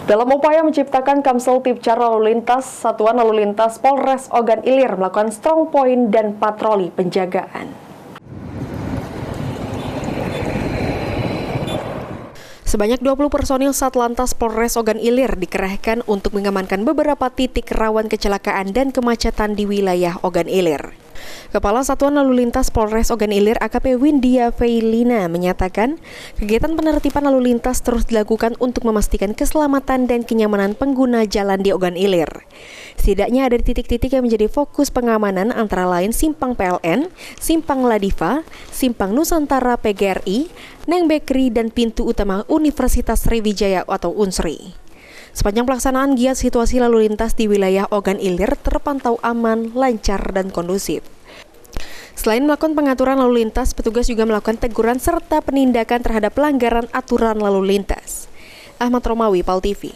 Dalam upaya menciptakan Kamseltipcar Lalu Lintas, Satuan Lalu Lintas Polres Ogan Ilir melakukan strong point dan patroli penjagaan. Sebanyak 20 personil Satlantas Polres Ogan Ilir dikerahkan untuk mengamankan beberapa titik rawan kecelakaan dan kemacetan di wilayah Ogan Ilir. Kepala Satuan Lalu Lintas Polres Ogan Ilir AKP Windia Feilina menyatakan, kegiatan penertiban lalu lintas terus dilakukan untuk memastikan keselamatan dan kenyamanan pengguna jalan di Ogan Ilir. Setidaknya ada titik-titik yang menjadi fokus pengamanan antara lain Simpang PLN, Simpang Ladiva, Simpang Nusantara PGRI, Neng Bakery, dan pintu utama Universitas Sriwijaya atau Unsri. Sepanjang pelaksanaan giat situasi lalu lintas di wilayah Ogan Ilir terpantau aman, lancar, dan kondusif. Selain melakukan pengaturan lalu lintas, petugas juga melakukan teguran serta penindakan terhadap pelanggaran aturan lalu lintas. Ahmad Romawi, PAL TV.